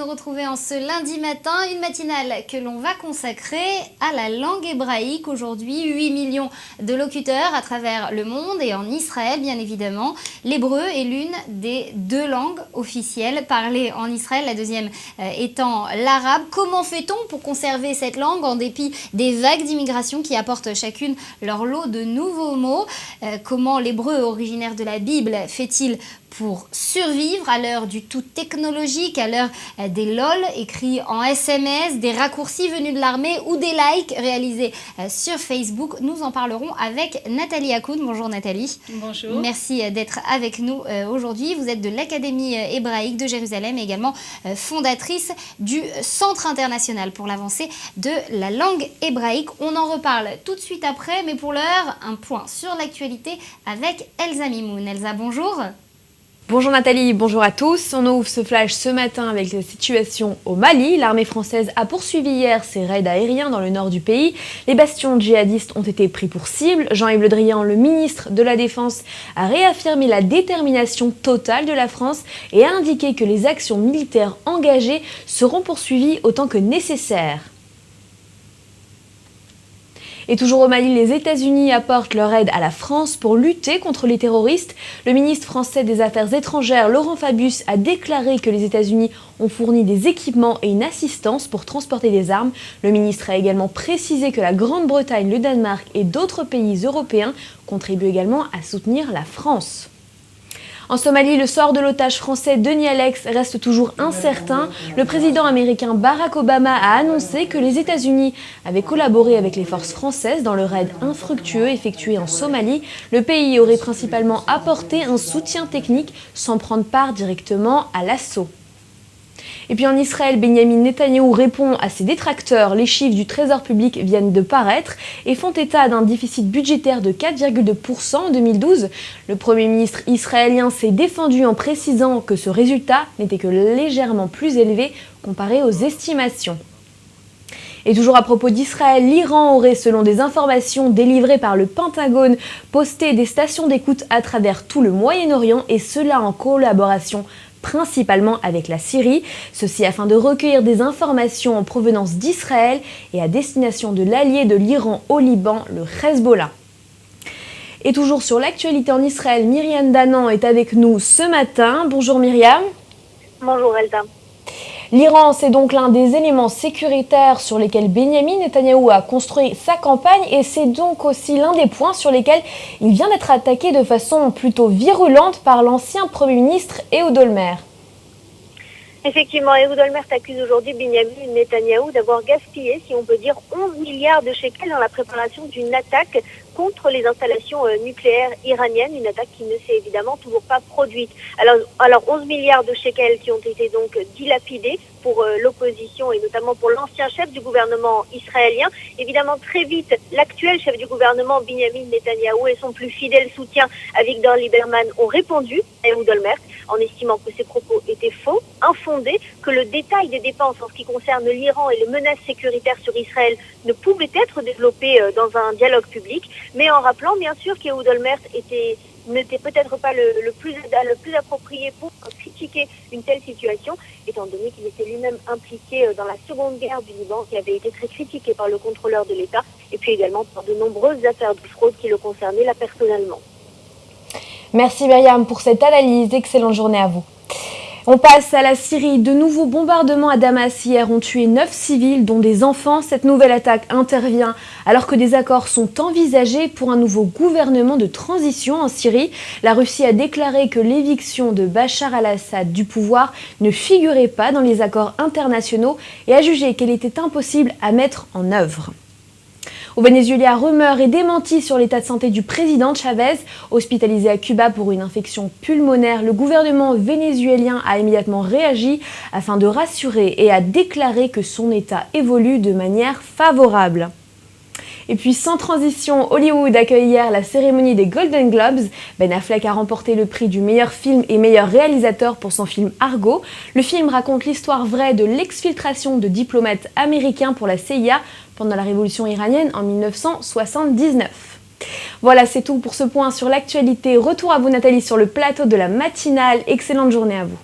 retrouver en ce lundi matin, une matinale que l'on va consacrer à la langue hébraïque. Aujourd'hui, 8 millions de locuteurs à travers le monde et en Israël, bien évidemment. L'hébreu est l'une des deux langues officielles parlées en Israël, la deuxième étant l'arabe. Comment fait-on pour conserver cette langue en dépit des vagues d'immigration qui apportent chacune leur lot de nouveaux mots? Comment l'hébreu originaire de la Bible fait-il pour survivre à l'heure du tout technologique, à l'heure des LOL écrits en SMS, des raccourcis venus de l'armée ou des likes réalisés sur Facebook? Nous en parlerons avec Nathalie Hakoun. Bonjour Nathalie. Bonjour. Merci d'être avec nous aujourd'hui. Vous êtes de l'Académie hébraïque de Jérusalem et également fondatrice du Centre international pour l'avancée de la langue hébraïque. On en reparle tout de suite après, mais pour l'heure, un point sur l'actualité avec Elsa Mimoun. Elsa, bonjour. Bonjour Nathalie, bonjour à tous. On ouvre ce flash ce matin avec la situation au Mali. L'armée française a poursuivi hier ses raids aériens dans le nord du pays. Les bastions djihadistes ont été pris pour cible. Jean-Yves Le Drian, le ministre de la Défense, a réaffirmé la détermination totale de la France et a indiqué que les actions militaires engagées seront poursuivies autant que nécessaire. Et toujours au Mali, les États-Unis apportent leur aide à la France pour lutter contre les terroristes. Le ministre français des Affaires étrangères, Laurent Fabius, a déclaré que les États-Unis ont fourni des équipements et une assistance pour transporter des armes. Le ministre a également précisé que la Grande-Bretagne, le Danemark et d'autres pays européens contribuent également à soutenir la France. En Somalie, le sort de l'otage français Denis Alex reste toujours incertain. Le président américain Barack Obama a annoncé que les États-Unis avaient collaboré avec les forces françaises dans le raid infructueux effectué en Somalie. Le pays aurait principalement apporté un soutien technique sans prendre part directement à l'assaut. Et puis en Israël, Benyamin Netanyahou répond à ses détracteurs. Les chiffres du Trésor public viennent de paraître et font état d'un déficit budgétaire de 4,2% en 2012. Le Premier ministre israélien s'est défendu en précisant que ce résultat n'était que légèrement plus élevé comparé aux estimations. Et toujours à propos d'Israël, l'Iran aurait, selon des informations délivrées par le Pentagone, posté des stations d'écoute à travers tout le Moyen-Orient et cela en collaboration principalement avec la Syrie, ceci afin de recueillir des informations en provenance d'Israël et à destination de l'allié de l'Iran au Liban, le Hezbollah. Et toujours sur l'actualité en Israël, Myriam Danan est avec nous ce matin. Bonjour Myriam. Bonjour Elsa. L'Iran, c'est donc l'un des éléments sécuritaires sur lesquels Benyamin Netanyahou a construit sa campagne et c'est donc aussi l'un des points sur lesquels il vient d'être attaqué de façon plutôt virulente par l'ancien Premier ministre Ehud Olmert. Effectivement, Ehud Olmert accuse aujourd'hui Benyamin Netanyahou d'avoir gaspillé, si on peut dire, 11 milliards de shekels dans la préparation d'une attaque contre les installations nucléaires iraniennes, une attaque qui ne s'est évidemment toujours pas produite. Alors 11 milliards de shekels qui ont été donc dilapidés pour l'opposition et notamment pour l'ancien chef du gouvernement israélien. Évidemment, très vite, l'actuel chef du gouvernement, Benyamin Netanyahou, et son plus fidèle soutien, Avigdor Lieberman, ont répondu à Ehud Olmert en estimant que ses propos étaient faux, infondés, que le détail des dépenses en ce qui concerne l'Iran et les menaces sécuritaires sur Israël ne pouvait être développé dans un dialogue public, mais en rappelant bien sûr qu'Ehud Olmert n'était peut-être pas le plus approprié pour critiquer une telle situation, étant donné qu'il était lui-même impliqué dans la seconde guerre du Liban, qui avait été très critiquée par le contrôleur de l'État, et puis également par de nombreuses affaires de fraude qui le concernaient là personnellement. Merci Myriam pour cette analyse, excellente journée à vous. On passe à la Syrie. De nouveaux bombardements à Damas hier ont tué 9 civils, dont des enfants. Cette nouvelle attaque intervient alors que des accords sont envisagés pour un nouveau gouvernement de transition en Syrie. La Russie a déclaré que l'éviction de Bachar al-Assad du pouvoir ne figurait pas dans les accords internationaux et a jugé qu'elle était impossible à mettre en œuvre. Au Venezuela, rumeur et démenti sur l'état de santé du président Chavez. Hospitalisé à Cuba pour une infection pulmonaire, le gouvernement vénézuélien a immédiatement réagi afin de rassurer et a déclaré que son état évolue de manière favorable. Et puis sans transition, Hollywood accueille hier la cérémonie des Golden Globes. Ben Affleck a remporté le prix du meilleur film et meilleur réalisateur pour son film Argo. Le film raconte l'histoire vraie de l'exfiltration de diplomates américains pour la CIA pendant la révolution iranienne en 1979. Voilà, c'est tout pour ce point sur l'actualité. Retour à vous Nathalie sur le plateau de la matinale. Excellente journée à vous.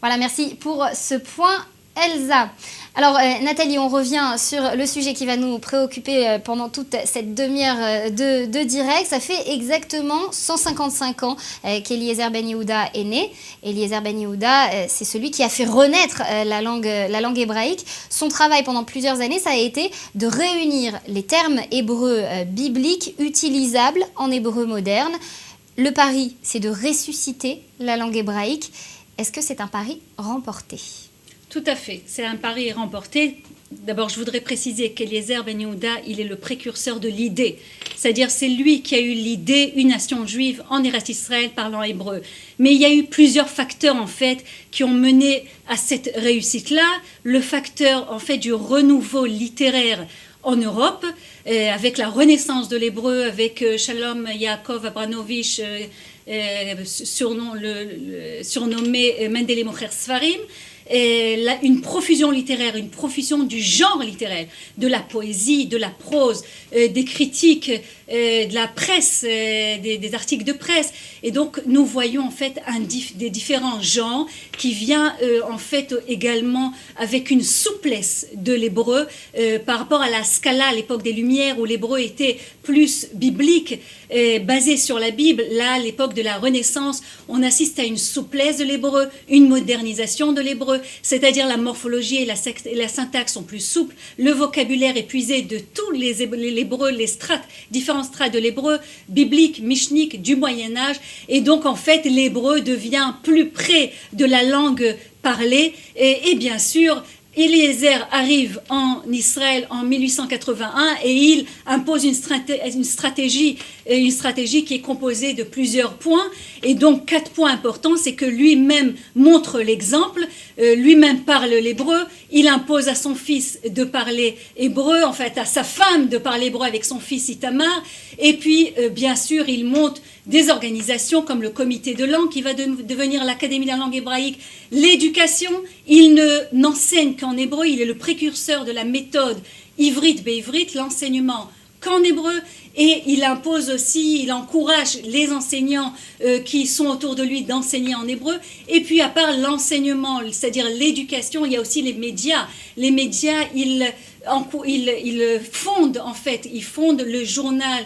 Voilà, merci pour ce point Elsa. Alors Nathalie, on revient sur le sujet qui va nous préoccuper pendant toute cette demi-heure de direct. Ça fait exactement 155 ans qu'Eliezer Ben Yehuda est né. Eliezer Ben Yehuda, c'est celui qui a fait renaître la langue hébraïque. Son travail pendant plusieurs années, ça a été de réunir les termes hébreux bibliques utilisables en hébreu moderne. Le pari, c'est de ressusciter la langue hébraïque. Est-ce que c'est un pari remporté ? Tout à fait, c'est un pari remporté. D'abord, je voudrais préciser qu'Eliezer Ben Yehuda, il est le précurseur de l'idée. C'est-à-dire, c'est lui qui a eu l'idée, une nation juive en Eretz Israël parlant hébreu. Mais il y a eu plusieurs facteurs, en fait, qui ont mené à cette réussite-là. Le facteur, en fait, du renouveau littéraire en Europe, avec la renaissance de l'hébreu, avec Shalom Yaakov Abranovich, surnommé Mendele Mocher Sfarim, une profusion littéraire, une profusion du genre littéraire, de la poésie, de la prose, des critiques, de la presse, des articles de presse. Et donc, nous voyons en fait des différents genres qui vient en fait également avec une souplesse de l'hébreu par rapport à la Scala à l'époque des Lumières où l'hébreu était plus biblique, basé sur la Bible. Là, à l'époque de la Renaissance, on assiste à une souplesse de l'hébreu, une modernisation de l'hébreu, c'est-à-dire la morphologie et la syntaxe sont plus souples, le vocabulaire est puisé de tous les hébreux, les strates, différents strates de l'hébreu, biblique, mishnique, du Moyen-Âge, et donc en fait l'hébreu devient plus près de la langue parlée, et bien sûr, Eliezer arrive en Israël en 1881 et il impose une stratégie qui est composée de plusieurs points. Et donc, 4 points importants, c'est que lui-même montre l'exemple, lui-même parle l'hébreu, il impose à son fils de parler hébreu, en fait à sa femme de parler hébreu avec son fils Itamar, et puis bien sûr, il monte des organisations comme le comité de langue qui va devenir l'Académie de la langue hébraïque, l'éducation, il n'enseigne qu'en hébreu, il est le précurseur de la méthode Ivrit Be'Ivrit, l'enseignement qu'en hébreu, et il impose aussi, il encourage les enseignants qui sont autour de lui d'enseigner en hébreu, et puis à part l'enseignement, c'est-à-dire l'éducation, il y a aussi les médias. Les médias, il fonde le journal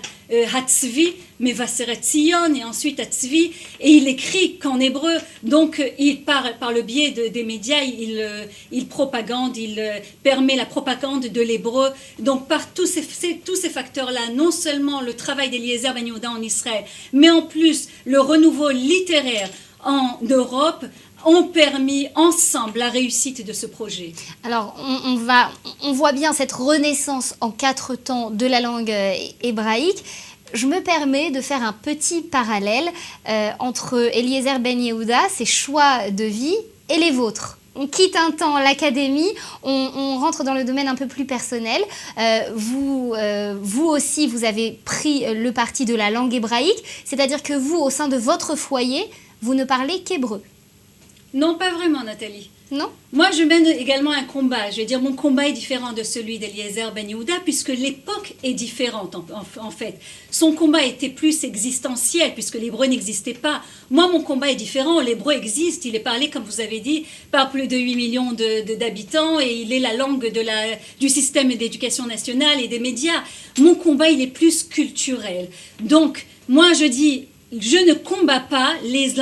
Hatzvi, Mevaseret Tzion, et ensuite Hatzvi, et il écrit qu'en hébreu, donc il par le biais des médias, il propagande, il permet la propagande de l'hébreu. Donc par tous ces facteurs-là, non seulement le travail d'Eliezer Ben Yehuda en Israël, mais en plus le renouveau littéraire en Europe, ont permis ensemble la réussite de ce projet. Alors, on voit bien cette renaissance en 4 temps de la langue hébraïque. Je me permets de faire un petit parallèle entre Eliezer Ben Yehuda, ses choix de vie, et les vôtres. On quitte un temps l'académie, on rentre dans le domaine un peu plus personnel. Vous aussi, vous avez pris le parti de la langue hébraïque, c'est-à-dire que vous, au sein de votre foyer, vous ne parlez qu'hébreu. Non, pas vraiment, Nathalie. Non ? Moi, je mène également un combat. Je vais dire, mon combat est différent de celui d'Eliezer Ben Yehuda, puisque l'époque est différente, en fait. Son combat était plus existentiel, puisque l'hébreu n'existait pas. Moi, mon combat est différent. L'hébreu existe. Il est parlé, comme vous avez dit, par plus de 8 millions d'habitants, et il est la langue du système d'éducation nationale et des médias. Mon combat, il est plus culturel. Donc, moi, je dis... Je ne combats pas les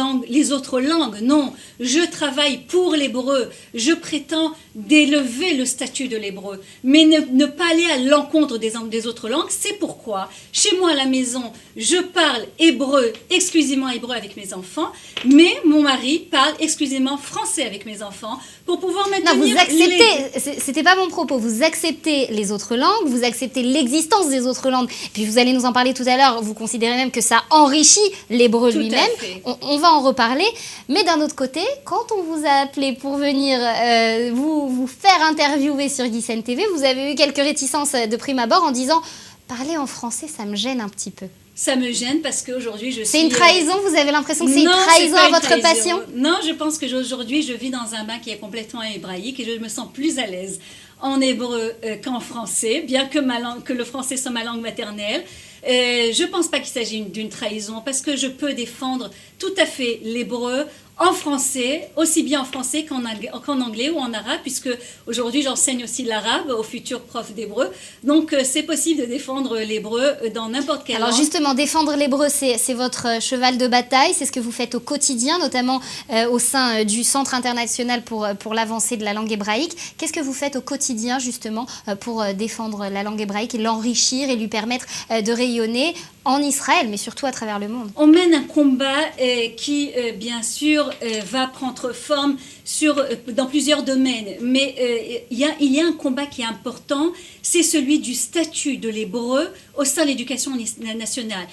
autres langues, non. Je travaille pour l'hébreu. Je prétends d'élever le statut de l'hébreu, mais ne pas aller à l'encontre des autres langues. C'est pourquoi, chez moi à la maison, je parle hébreu, exclusivement hébreu avec mes enfants, mais mon mari parle exclusivement français avec mes enfants pour pouvoir maintenir... Non, vous acceptez, c'était pas mon propos, vous acceptez les autres langues, vous acceptez l'existence des autres langues, puis vous allez nous en parler tout à l'heure, vous considérez même que ça enrichit l'hébreu lui-même, on va en reparler, mais d'un autre côté, quand on vous a appelé pour venir vous faire interviewer sur Guisen TV, vous avez eu quelques réticences de prime abord en disant « parler en français, ça me gêne un petit peu ». Ça me gêne parce qu'aujourd'hui je suis... C'est une trahison, vous avez l'impression que c'est une trahison à votre passion ? Non, je pense qu'aujourd'hui je vis dans un bain qui est complètement hébraïque et je me sens plus à l'aise en hébreu qu'en français, bien que le français soit ma langue maternelle. Je ne pense pas qu'il s'agit d'une trahison parce que je peux défendre tout à fait l'hébreu en français, aussi bien en français qu'en anglais ou en arabe, puisque aujourd'hui j'enseigne aussi l'arabe aux futurs profs d'hébreu. Donc c'est possible de défendre l'hébreu dans n'importe quelle Alors langue. justement, défendre l'hébreu, c'est votre cheval de bataille, c'est ce que vous faites au quotidien, notamment au sein du Centre international pour l'avancée de la langue hébraïque. Qu'est-ce que vous faites au quotidien justement pour défendre la langue hébraïque et l'enrichir et lui permettre de rayonner en Israël, mais surtout à travers le monde? On mène un combat qui, bien sûr, va prendre forme dans plusieurs domaines. Mais il y a un combat qui est important, c'est celui du statut de l'hébreu au sein de l'éducation nationale.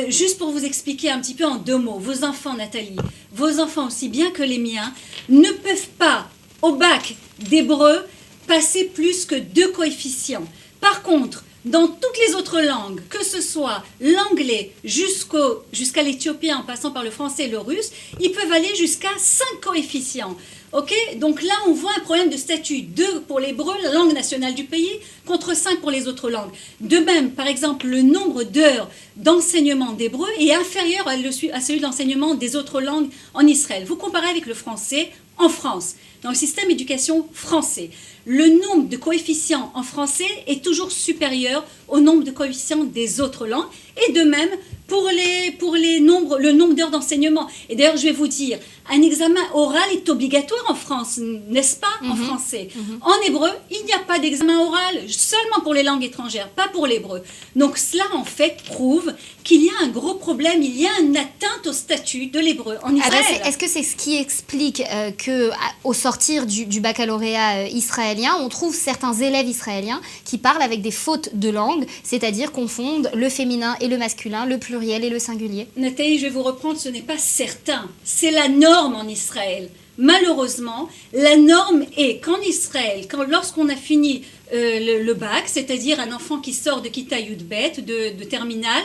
Juste pour vous expliquer un petit peu en 2 mots, vos enfants, Nathalie, vos enfants aussi bien que les miens, ne peuvent pas, au bac d'hébreu, passer plus que 2 coefficients. Par contre, dans toutes les autres langues, que ce soit l'anglais jusqu'à l'éthiopien en passant par le français et le russe, ils peuvent aller jusqu'à 5 coefficients. Okay, donc là, on voit un problème de statut. 2 pour l'hébreu, la langue nationale du pays, contre 5 pour les autres langues. De même, par exemple, le nombre d'heures d'enseignement d'hébreu est inférieur à celui d'enseignement des autres langues en Israël. Vous comparez avec le français en France, dans le système d'éducation français. Le nombre de coefficients en français est toujours supérieur au nombre de coefficients des autres langues. Et de même, pour le nombre d'heures d'enseignement. Et d'ailleurs, je vais vous dire, un examen oral est obligatoire en France, n'est-ce pas, en français. En hébreu, il n'y a pas d'examen oral, seulement pour les langues étrangères, pas pour l'hébreu. Donc cela, en fait, prouve qu'il y a un gros problème, il y a une atteinte au statut de l'hébreu en Israël. Est-ce que c'est ce qui explique qu'au sortir du baccalauréat israélien, on trouve certains élèves israéliens qui parlent avec des fautes de langue, c'est-à-dire confondent le féminin et le masculin, le pluriel et le singulier? Nathalie, je vais vous reprendre, ce n'est pas certain. C'est la norme en Israël. Malheureusement, la norme est qu'en Israël, lorsqu'on a fini le bac, c'est-à-dire un enfant qui sort de Kita Yudbet, de terminale,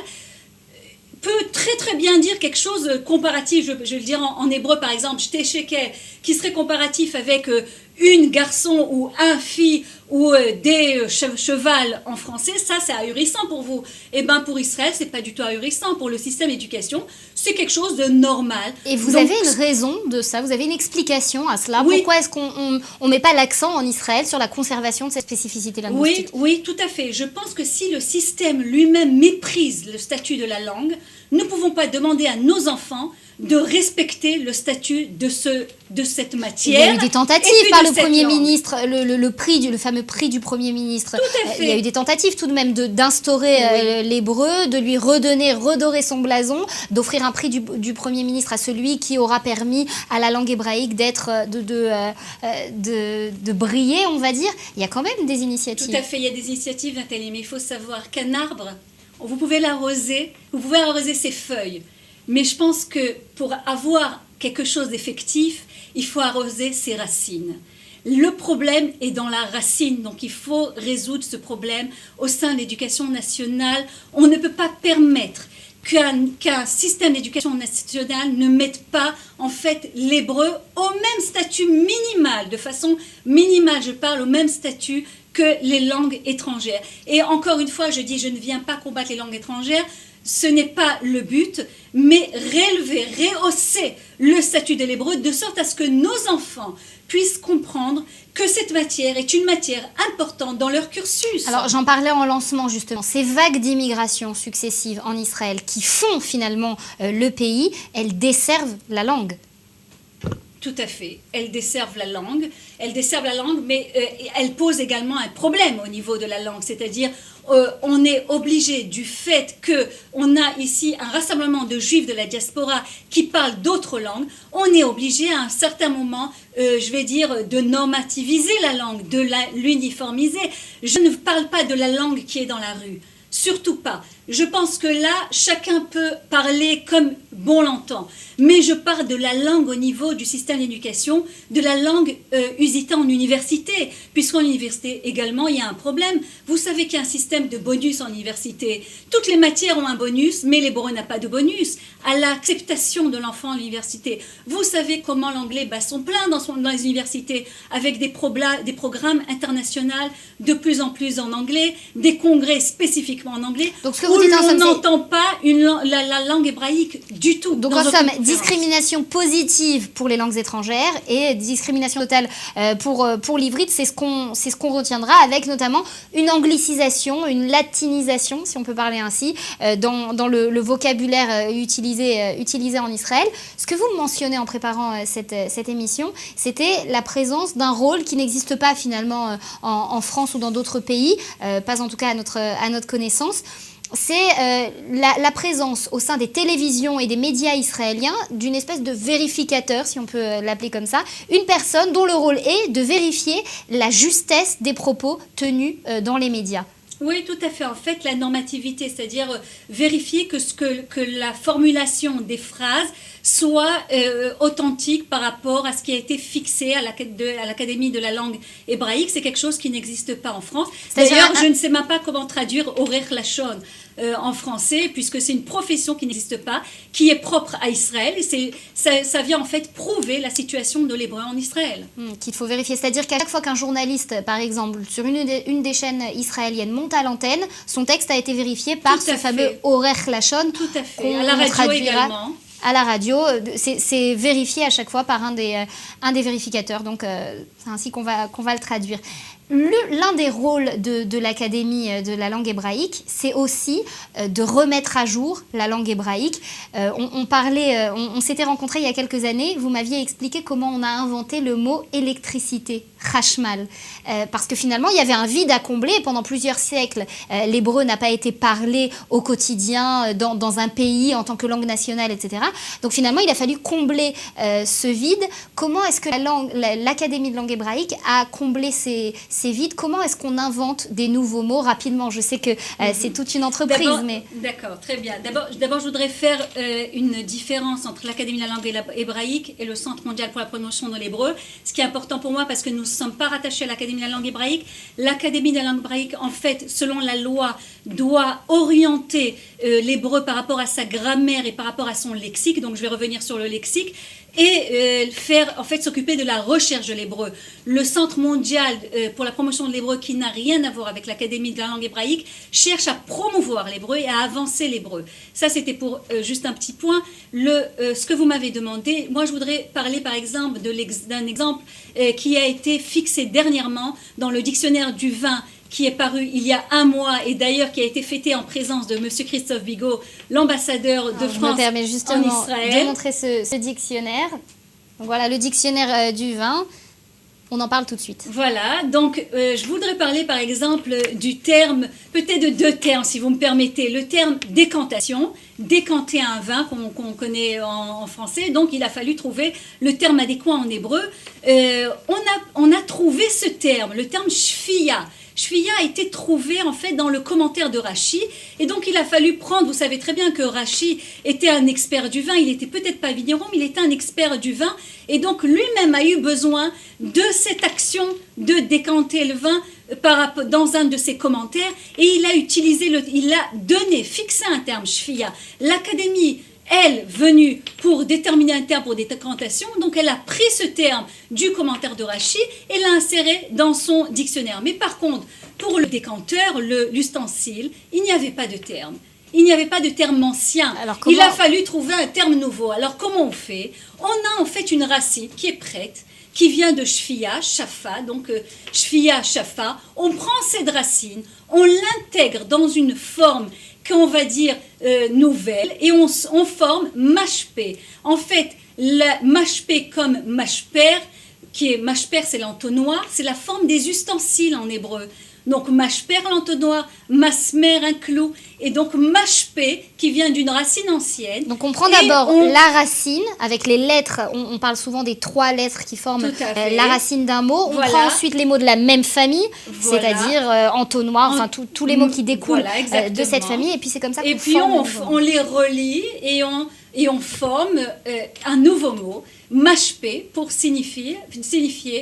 peut très très bien dire quelque chose comparatif, je vais le dire en hébreu par exemple, j'étais shekel, qui serait comparatif avec une garçon ou un fille ou des cheval en français, ça c'est ahurissant pour vous. Et bien pour Israël, c'est pas du tout ahurissant. Pour le système d'éducation, c'est quelque chose de normal. Et vous avez une raison de ça? Vous avez une explication à cela? Oui. Pourquoi est-ce qu'on ne met pas l'accent en Israël sur la conservation de cette spécificité linguistique? Oui, tout à fait. Je pense que si le système lui-même méprise le statut de la langue, nous ne pouvons pas demander à nos enfants de respecter le statut de cette matière. Il y a eu des tentatives par le Premier ministre, le fameux prix du Premier ministre. Tout à fait. Il y a eu des tentatives tout de même d'instaurer l'hébreu, de lui redorer son blason, d'offrir un prix du Premier ministre à celui qui aura permis à la langue hébraïque de briller, on va dire. Il y a quand même des initiatives. Tout à fait, il y a des initiatives, Nathalie, mais il faut savoir qu'un arbre, vous pouvez l'arroser, vous pouvez arroser ses feuilles. Mais je pense que pour avoir quelque chose d'effectif, il faut arroser ses racines. Le problème est dans la racine, donc il faut résoudre ce problème au sein de l'éducation nationale. On ne peut pas permettre qu'un système d'éducation nationale ne mette pas en fait l'hébreu au même statut minimal, de façon minimale, je parle au même statut que les langues étrangères. Et encore une fois, je dis, je ne viens pas combattre les langues étrangères, ce n'est pas le but, mais rehausser le statut de l'hébreu de sorte à ce que nos enfants puissent comprendre que cette matière est une matière importante dans leur cursus. Alors j'en parlais en lancement justement, ces vagues d'immigration successives en Israël qui font finalement le pays, elles desservent la langue. Tout à fait. Elles desservent la langue, mais elles posent également un problème au niveau de la langue, c'est-à-dire on est obligé du fait qu'on a ici un rassemblement de juifs de la diaspora qui parlent d'autres langues, on est obligé à un certain moment, je vais dire, de normativiser la langue, de l'uniformiser. Je ne parle pas de la langue qui est dans la rue. Surtout pas. Je pense que là, chacun peut parler comme bon l'entend. Mais je parle de la langue au niveau du système d'éducation, de la langue usitée en université. Puisqu'en université également, il y a un problème. Vous savez qu'il y a un système de bonus en université. Toutes les matières ont un bonus, mais l'hébreu n'a pas de bonus. À l'acceptation de l'enfant à l'université. Vous savez comment l'anglais bat son plein dans les universités, avec des programmes internationaux de plus en plus en anglais, des congrès spécifiquement en anglais. Donc ce que vous dites, on n'entend pas la langue hébraïque du du tout. Donc dans en aucune somme, conférence. discrimination positive pour les langues étrangères et discrimination totale pour l'ivrite, c'est ce qu'on retiendra, avec notamment une anglicisation, une latinisation, si on peut parler ainsi, dans le vocabulaire utilisé en Israël. Ce que vous mentionnez en préparant cette émission, c'était la présence d'un rôle qui n'existe pas finalement en France ou dans d'autres pays, pas en tout cas à notre connaissance. C'est la présence au sein des télévisions et des médias israéliens d'une espèce de vérificateur, si on peut l'appeler comme ça, une personne dont le rôle est de vérifier la justesse des propos tenus dans les médias. Oui, tout à fait. En fait, la normativité, c'est-à-dire vérifier que la formulation des phrases soit authentique par rapport à ce qui a été fixé à l'Académie de la langue hébraïque. C'est quelque chose qui n'existe pas en France. D'ailleurs, je ne sais même pas comment traduire Orer Lachon en français, puisque c'est une profession qui n'existe pas, qui est propre à Israël. Et ça vient en fait prouver la situation de l'hébreu en Israël. Qu'il faut vérifier. C'est-à-dire qu'à chaque fois qu'un journaliste, par exemple, sur une des chaînes israéliennes monte à l'antenne, son texte a été vérifié par ce fameux Orer Lachon. Tout à fait. À la radio également. À la radio, c'est vérifié à chaque fois par un des vérificateurs. Donc, c'est ainsi qu'on va le traduire. L'un des rôles de l'Académie de la langue hébraïque, c'est aussi de remettre à jour la langue hébraïque. On s'était rencontrés il y a quelques années, vous m'aviez expliqué comment on a inventé le mot électricité, chashmal. Parce que finalement, il y avait un vide à combler. Pendant plusieurs siècles, l'hébreu n'a pas été parlé au quotidien dans un pays en tant que langue nationale, etc. Donc finalement, il a fallu combler ce vide. Comment est-ce que l'Académie de langue hébraïque a comblé ces vides? Comment est-ce qu'on invente des nouveaux mots rapidement? Je sais que c'est toute une entreprise, mais... D'accord, très bien. D'abord, je voudrais faire une différence entre l'Académie de la langue hébraïque et le Centre mondial pour la promotion de l'hébreu. Ce qui est important pour moi, parce que nous ne sommes pas rattachés à l'Académie de la langue hébraïque. L'Académie de la langue hébraïque, en fait, selon la loi, doit orienter l'hébreu par rapport à sa grammaire et par rapport à son lexique. Donc, je vais revenir sur le lexique. Et s'occuper de la recherche de l'hébreu. Le Centre mondial pour la promotion de l'hébreu, qui n'a rien à voir avec l'Académie de la langue hébraïque, cherche à promouvoir l'hébreu et à avancer l'hébreu. Ça, c'était pour juste un petit point. Ce que vous m'avez demandé, moi, je voudrais parler, par exemple, d'un exemple qui a été fixé dernièrement dans le dictionnaire du vin, qui est paru il y a un mois et d'ailleurs qui a été fêté en présence de M. Christophe Bigot, l'ambassadeur de France je me permets justement en Israël. De montrer ce dictionnaire. Donc voilà, le dictionnaire du vin. On en parle tout de suite. Voilà, donc je voudrais parler par exemple du terme, peut-être de deux termes si vous me permettez. Le terme décantation, décanter un vin qu'on connaît en français, donc il a fallu trouver le terme adéquat en hébreu. On a trouvé ce terme, le terme shfiya. Shfiya a été trouvé en fait dans le commentaire de Rashi, et donc il a fallu prendre, vous savez très bien que Rashi était un expert du vin, il n'était peut-être pas vigneron, mais il était un expert du vin, et donc lui-même a eu besoin de cette action de décanter le vin dans un de ses commentaires, et il a fixé un terme, Shfiya. L'Académie, elle, venue pour déterminer un terme pour décantation, donc elle a pris ce terme du commentaire de Rashi et l'a inséré dans son dictionnaire. Mais par contre, pour le décanteur, l'ustensile, il n'y avait pas de terme. Il n'y avait pas de terme ancien. Il a fallu trouver un terme nouveau. Alors comment on fait? On a en fait une racine qui est prête, qui vient de shfiya, shafa, donc shfiya, shafa. On prend cette racine, on l'intègre dans une forme qu'on va dire nouvelle, et on forme mashpé. En fait, mashpé comme mashper, mashper c'est l'entonnoir, c'est la forme des ustensiles en hébreu. Donc mashper l'entonnoir, masmer un clou, et donc mashpé qui vient d'une racine ancienne. Donc on prend d'abord la racine avec les lettres, on parle souvent des 3 lettres qui forment la racine d'un mot. On prend ensuite les mots de la même famille, c'est-à-dire entonnoir, enfin tous les mots qui découlent de cette famille, et puis c'est comme ça qu'on forme. Et puis on les relie et on forme un nouveau mot, mashpé, pour signifier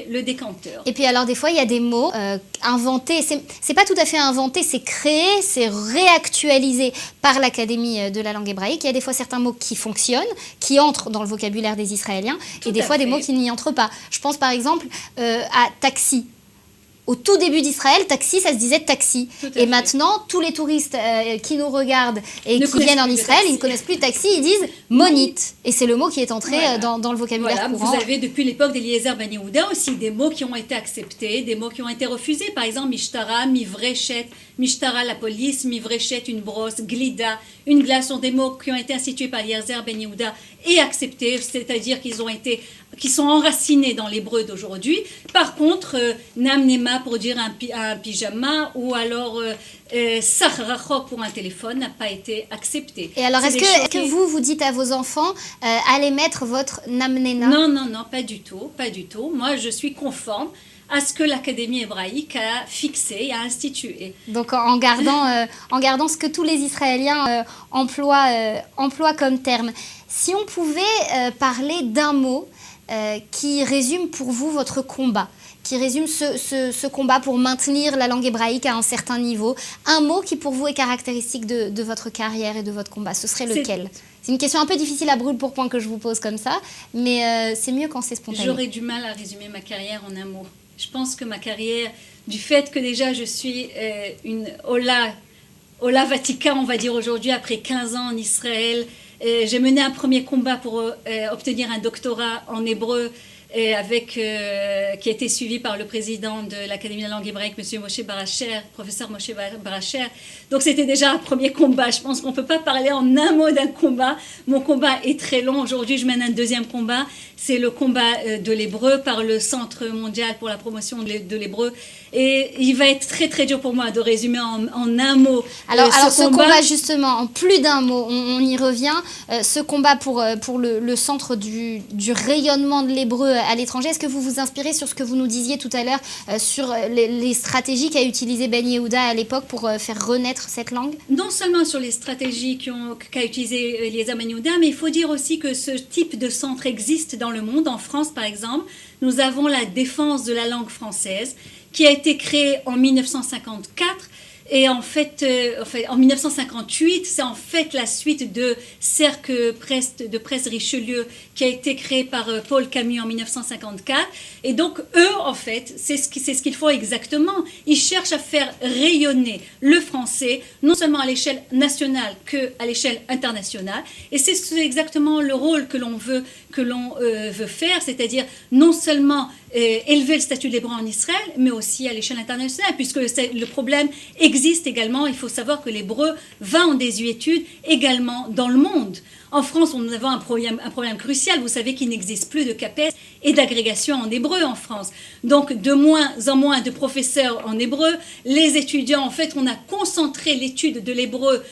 le décanteur. Et puis alors des fois il y a des mots inventés, c'est pas tout à fait inventé, c'est créé, c'est réactualisé par l'Académie de la langue hébraïque. Il y a des fois certains mots qui fonctionnent, qui entrent dans le vocabulaire des Israéliens, et des fois des mots qui n'y entrent pas. Je pense par exemple à taxi. au tout début d'Israël, taxi, ça se disait taxi. Et maintenant, tous les touristes qui nous regardent et qui viennent en Israël, ils ne connaissent plus taxi, ils disent monite. Et c'est le mot qui est entré dans le vocabulaire courant. Vous avez depuis l'époque d'Eliezer Ben Yehuda aussi des mots qui ont été acceptés, des mots qui ont été refusés. Par exemple, mishtara, mivrechet, mishtara la police, mivrechet une brosse, glida, une glace sont des mots qui ont été institués par Eliezer Ben Yehuda et acceptés, c'est-à-dire qui sont enracinés dans l'hébreu d'aujourd'hui. Par contre, namnema pour dire un pyjama ou alors sachrachok pour un téléphone n'a pas été accepté. Et alors, est-ce que vous dites à vos enfants, allez mettre votre namnena? Non, pas du tout. Moi, je suis conforme à ce que l'Académie hébraïque a fixé, a institué. Donc en gardant ce que tous les Israéliens emploient comme terme. Si on pouvait parler d'un mot qui résume pour vous votre combat, qui résume ce combat pour maintenir la langue hébraïque à un certain niveau, un mot qui pour vous est caractéristique de votre carrière et de votre combat, ce serait lequel? C'est une question un peu difficile à brûle pour point que je vous pose comme ça, mais c'est mieux quand c'est spontané. J'aurais du mal à résumer ma carrière en un mot. Je pense que ma carrière, du fait que déjà je suis une Ola Vatika, on va dire aujourd'hui, après 15 ans en Israël, j'ai mené un premier combat pour obtenir un doctorat en hébreu qui a été suivi par le président de l'Académie de la langue hébraïque, M. Moshe Baracher, professeur Moshe Baracher. Donc c'était déjà un premier combat. Je pense qu'on ne peut pas parler en un mot d'un combat. Mon combat est très long. Aujourd'hui, je mène un deuxième combat. C'est le combat de l'hébreu par le Centre mondial pour la promotion de l'hébreu. Et il va être très très dur pour moi de résumer en un mot. Alors ce combat justement, en plus d'un mot, on y revient. Ce combat pour le centre du rayonnement de l'hébreu à l'étranger, est-ce que vous vous inspirez sur ce que vous nous disiez tout à l'heure sur les stratégies qu'a utilisé Ben Yehuda à l'époque pour faire renaître cette langue? Non seulement sur les stratégies qu'a utilisé Eliezer Ben Yehuda, mais il faut dire aussi que ce type de centre existe dans le monde. En France, par exemple, nous avons la défense de la langue française qui a été créée en 1954. Et en fait, en 1958, c'est en fait la suite de Cercle de presse Richelieu qui a été créé par Paul Camus en 1954. Et donc, eux, en fait, c'est ce qu'ils font exactement. Ils cherchent à faire rayonner le français, non seulement à l'échelle nationale qu'à l'échelle internationale. Et c'est exactement le rôle que l'on veut faire, c'est-à-dire non seulement élever le statut de l'hébreu en Israël, mais aussi à l'échelle internationale, puisque le problème existe également. Il faut savoir que l'hébreu va en désuétude également dans le monde. En France, nous avons un problème crucial. Vous savez qu'il n'existe plus de CAPES et d'agrégation en hébreu en France. Donc, de moins en moins de professeurs en hébreu. Les étudiants, en fait, on a concentré l'étude de l'hébreu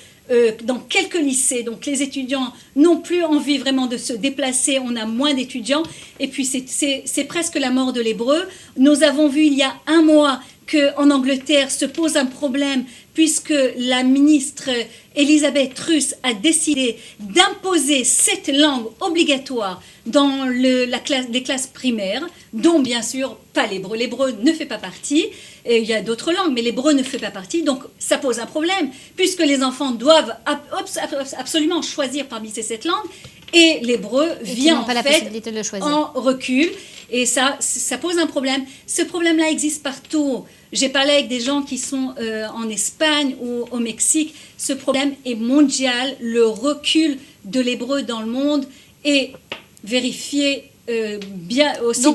dans quelques lycées, donc les étudiants n'ont plus envie vraiment de se déplacer, on a moins d'étudiants, et puis c'est presque la mort de l'hébreu. Nous avons vu il y a un mois qu'en Angleterre se pose un problème puisque la ministre Elisabeth Truss a décidé d'imposer cette langue obligatoire dans les classes primaires, dont bien sûr pas l'hébreu. L'hébreu ne fait pas partie, et il y a d'autres langues, mais l'hébreu ne fait pas partie, donc ça pose un problème, puisque les enfants doivent absolument choisir parmi ces 7 langues, et l'hébreu vient en fait en recul, et ça pose un problème. Ce problème-là existe partout. J'ai parlé avec des gens qui sont en Espagne ou au Mexique. Ce problème est mondial. Le recul de l'hébreu dans le monde est vérifié aussi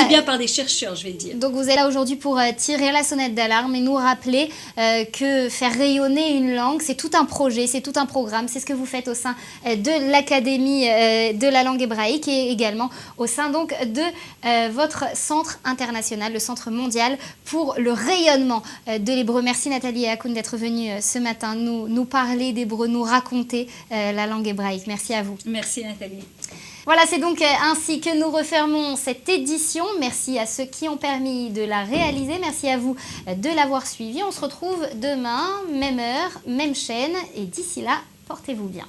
bien par des chercheurs, je vais dire. Donc vous êtes là aujourd'hui pour tirer la sonnette d'alarme et nous rappeler que faire rayonner une langue, c'est tout un projet, c'est tout un programme. C'est ce que vous faites au sein de l'Académie de la langue hébraïque et également au sein donc de votre centre international, le centre mondial pour le rayonnement de l'hébreu. Merci Nathalie Hakoun d'être venue ce matin nous parler d'hébreu, nous raconter la langue hébraïque. Merci à vous. Merci Nathalie. Voilà, c'est donc ainsi que nous refermons cette édition. Merci à ceux qui ont permis de la réaliser. Merci à vous de l'avoir suivi. On se retrouve demain, même heure, même chaîne. Et d'ici là, portez-vous bien.